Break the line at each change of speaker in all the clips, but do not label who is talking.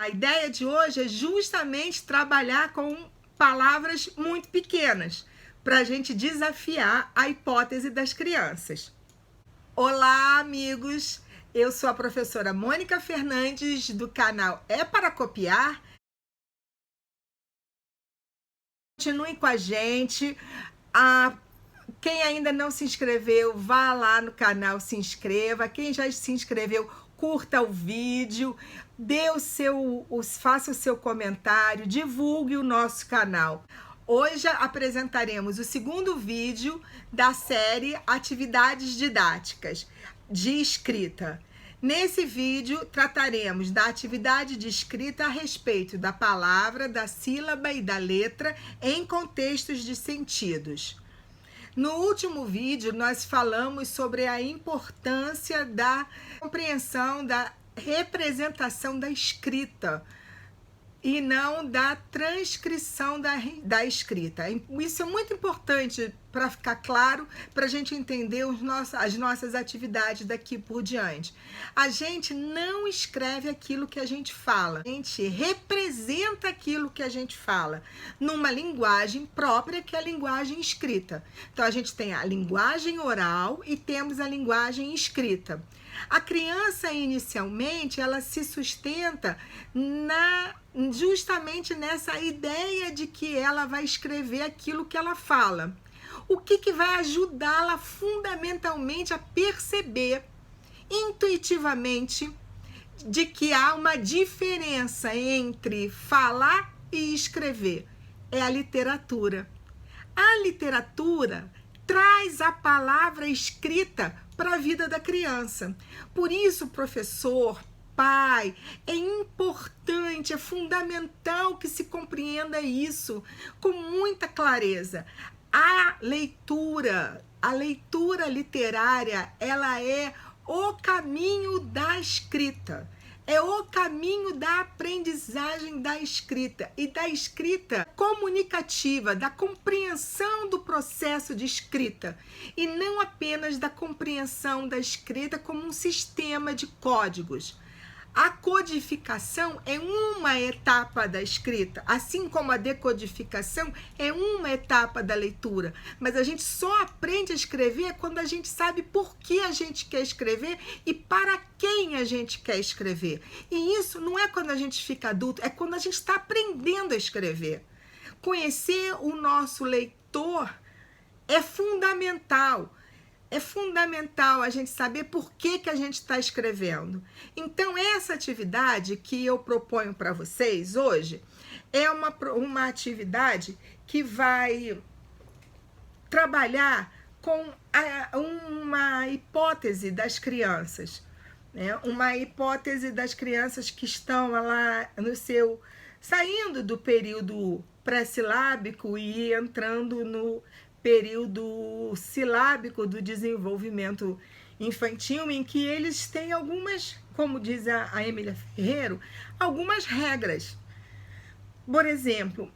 ideia de hoje é justamente trabalhar com palavras muito pequenas, para a gente desafiar a hipótese das crianças. Olá, amigos! Eu sou a professora Mônica Fernandes, do canal É Para Copiar. Continuem com a gente. Quem ainda não se inscreveu, vá lá no canal, se inscreva. Quem já se inscreveu, curta o vídeo, faça o seu comentário, divulgue o nosso canal. Hoje apresentaremos o segundo vídeo da série Atividades Didáticas de Escrita. Nesse vídeo, trataremos da atividade de escrita a respeito da palavra, da sílaba e da letra em contextos de sentidos. No último vídeo, nós falamos sobre a importância da compreensão da representação da escrita e não da transcrição da escrita. Isso é muito importante para ficar claro, para a gente entender as nossas atividades daqui por diante. A gente não escreve aquilo que a gente fala, a gente representa aquilo que a gente fala numa linguagem própria, que é a linguagem escrita. Então a gente tem a linguagem oral e temos a linguagem escrita. A criança, inicialmente, ela se sustenta justamente nessa ideia de que ela vai escrever aquilo que ela fala. O que vai ajudá-la fundamentalmente a perceber intuitivamente de que há uma diferença entre falar e escrever? É a literatura. A literatura traz a palavra escrita para a vida da criança. Por isso, professor, pai, é importante, é fundamental que se compreenda isso com muita clareza. A leitura literária, ela é o caminho da escrita. É o caminho da aprendizagem da escrita e da escrita comunicativa, da compreensão do processo de escrita e não apenas da compreensão da escrita como um sistema de códigos. A codificação é uma etapa da escrita, assim como a decodificação é uma etapa da leitura. Mas a gente só aprende a escrever quando a gente sabe por que a gente quer escrever e para quem a gente quer escrever. E isso não é quando a gente fica adulto, é quando a gente está aprendendo a escrever. Conhecer o nosso leitor é fundamental. É fundamental a gente saber por que a gente está escrevendo. Então, essa atividade que eu proponho para vocês hoje é uma atividade que vai trabalhar com uma hipótese das crianças, né? Uma hipótese das crianças que estão lá saindo do período pré-silábico e entrando no período silábico do desenvolvimento infantil, em que eles têm algumas, como diz a Emília Ferreiro, algumas regras. Por exemplo,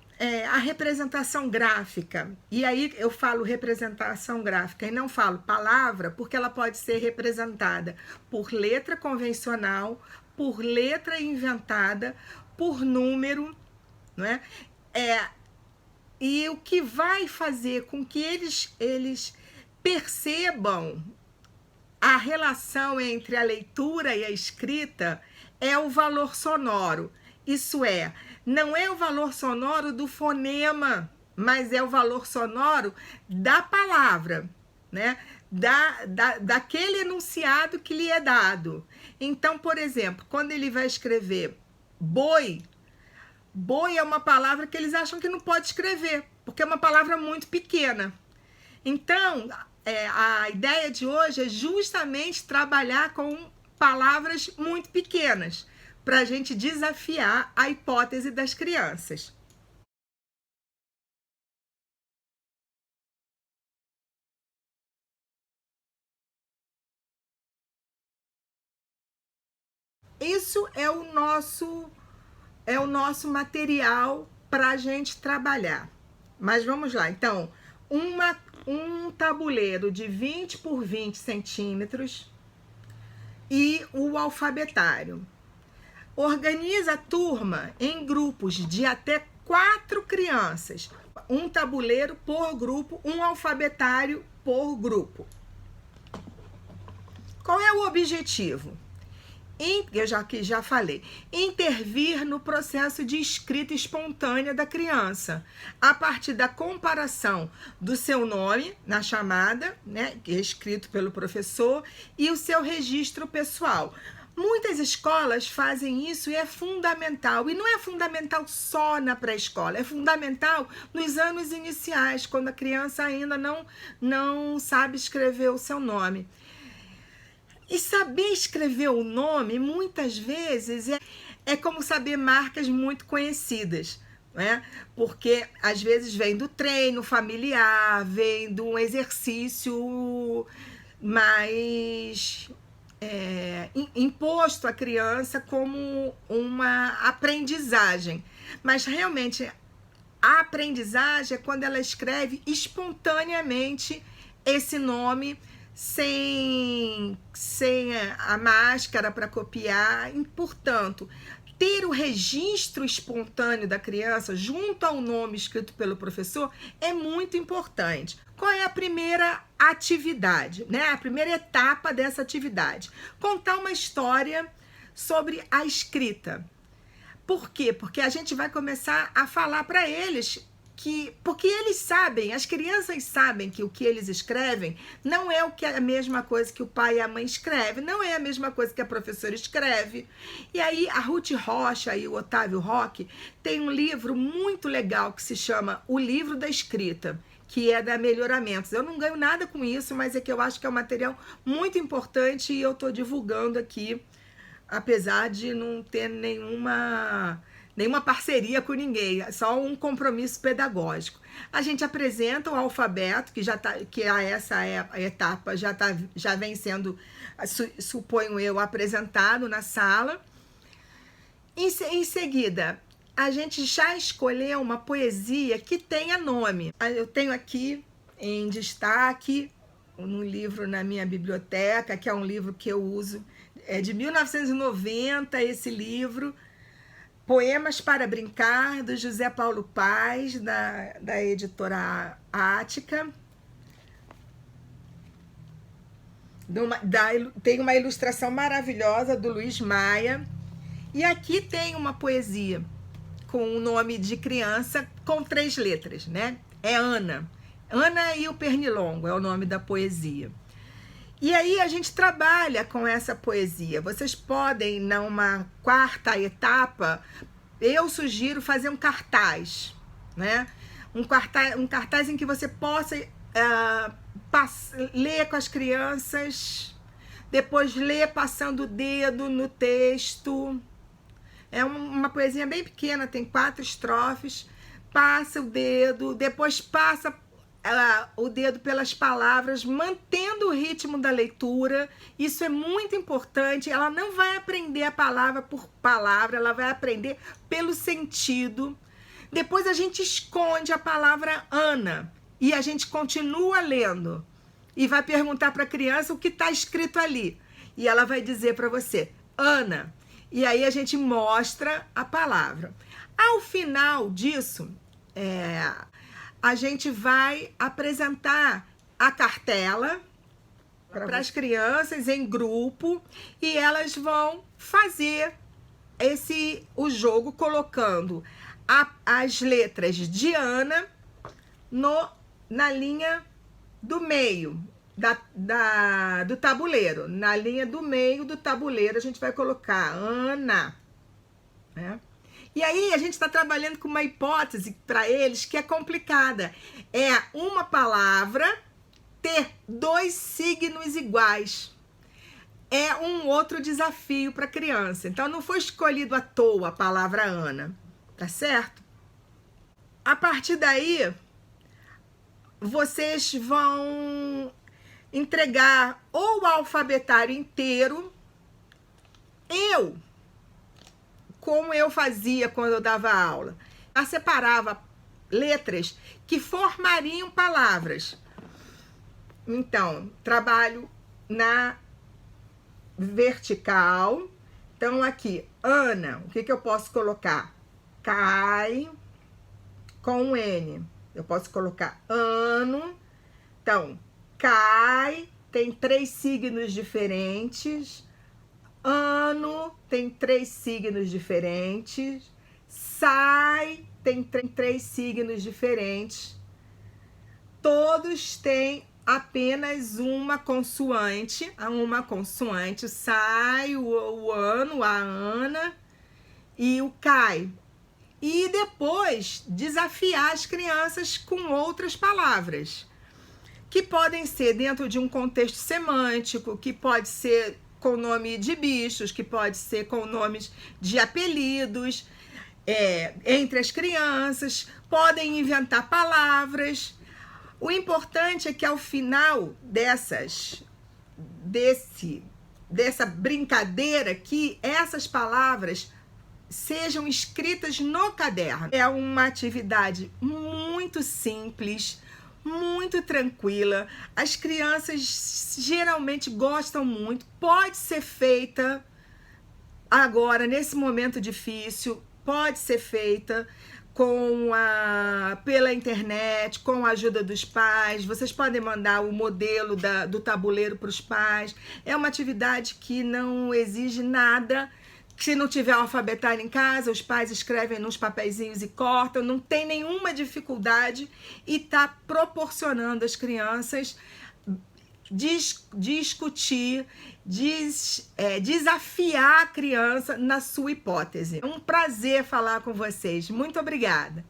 a representação gráfica. E aí eu falo representação gráfica e não falo palavra, porque ela pode ser representada por letra convencional, por letra inventada, por número, não é? E o que vai fazer com que eles percebam a relação entre a leitura e a escrita é o valor sonoro. Isso é, não é o valor sonoro do fonema, mas é o valor sonoro da palavra, né? Daquele enunciado que lhe é dado. Então, por exemplo, quando ele vai escrever boi, boi é uma palavra que eles acham que não pode escrever, porque é uma palavra muito pequena. Então, a ideia de hoje é justamente trabalhar com palavras muito pequenas, para a gente desafiar a hipótese das crianças. Isso é o nosso material para a gente trabalhar. Mas vamos lá. Então, um tabuleiro de 20 por 20 centímetros e o alfabetário. Organiza a turma em grupos de até 4 crianças, um tabuleiro por grupo, um alfabetário por grupo. Qual é o objetivo? Eu já falei, intervir no processo de escrita espontânea da criança, a partir da comparação do seu nome na chamada, né, que é escrito pelo professor, e o seu registro pessoal. Muitas escolas fazem isso e é fundamental. E não é fundamental só na pré-escola, é fundamental nos anos iniciais, quando a criança ainda não sabe escrever o seu nome. E saber escrever o nome, muitas vezes, é como saber marcas muito conhecidas, né? Porque às vezes vem do treino familiar, vem de um exercício mais imposto à criança como uma aprendizagem. Mas realmente a aprendizagem é quando ela escreve espontaneamente esse nome, sem a máscara para copiar. E, portanto, ter o registro espontâneo da criança junto ao nome escrito pelo professor é muito importante. Qual é a primeira atividade, né? A primeira etapa dessa atividade? Contar uma história sobre a escrita. Por quê? Porque a gente vai começar a falar para eles porque eles sabem, as crianças sabem que o que eles escrevem não é a mesma coisa que o pai e a mãe escrevem, não é a mesma coisa que a professora escreve. E aí a Ruth Rocha e o Otávio Roque têm um livro muito legal que se chama O Livro da Escrita, que é da Melhoramentos. Eu não ganho nada com isso, mas é que eu acho que é um material muito importante e eu estou divulgando aqui, apesar de não ter nenhuma parceria com ninguém, só um compromisso pedagógico. A gente apresenta o alfabeto, que essa etapa já vem sendo, suponho eu, apresentado na sala. Em seguida, a gente já escolheu uma poesia que tenha nome. Eu tenho aqui em destaque um livro na minha biblioteca, que é um livro que eu uso, é de 1990, esse livro, Poemas para Brincar, do José Paulo Paz, da editora Ática. Tem uma ilustração maravilhosa do Luiz Maia. E aqui tem uma poesia com o nome de criança com 3 letras, né? É Ana. Ana e o Pernilongo é o nome da poesia. E aí a gente trabalha com essa poesia. Vocês podem, numa quarta etapa, eu sugiro fazer um cartaz, né? Um cartaz em que você possa ler com as crianças, depois ler passando o dedo no texto. É uma poesia bem pequena, tem 4 estrofes. Passa o dedo, depois passa o dedo pelas palavras, mantendo o ritmo da leitura. Isso é muito importante. Ela não vai aprender a palavra por palavra, ela vai aprender pelo sentido. Depois a gente esconde a palavra Ana e a gente continua lendo e vai perguntar para a criança o que está escrito ali. E ela vai dizer para você, Ana. E aí a gente mostra a palavra. Ao final disso, a gente vai apresentar a cartela para as crianças em grupo e elas vão fazer o jogo colocando as letras de Ana na linha do meio do tabuleiro. Na linha do meio do tabuleiro a gente vai colocar Ana, né? E aí a gente está trabalhando com uma hipótese para eles que é complicada. É uma palavra ter 2 signos iguais. É um outro desafio para a criança. Então não foi escolhido à toa a palavra Ana, tá certo? A partir daí, vocês vão entregar ou o alfabetário inteiro. Como eu fazia quando eu dava aula, eu separava letras que formariam palavras. Então, trabalho na vertical, Então, aqui, Ana, o que eu posso colocar? Cai com um N. Eu posso colocar ano. Então, cai, tem 3 signos diferentes. Ano, tem 3 signos diferentes. Sai, tem 3 signos diferentes. Todos têm apenas uma consoante. Sai, o ano, a Ana e o cai. E depois desafiar as crianças com outras palavras, que podem ser dentro de um contexto semântico, que pode ser com nome de bichos, que pode ser com nomes de apelidos, entre as crianças, podem inventar palavras. O importante é que ao final dessa brincadeira aqui, essas palavras sejam escritas no caderno. É uma atividade muito simples, muito tranquila. As crianças geralmente gostam muito. Pode ser feita agora, nesse momento difícil, pode ser feita pela internet, com a ajuda dos pais. Vocês podem mandar o modelo do tabuleiro para os pais. É uma atividade que não exige nada. Se não tiver alfabetário em casa, os pais escrevem nos papeizinhos e cortam. Não tem nenhuma dificuldade e está proporcionando às crianças discutir, desafiar a criança na sua hipótese. É um prazer falar com vocês. Muito obrigada.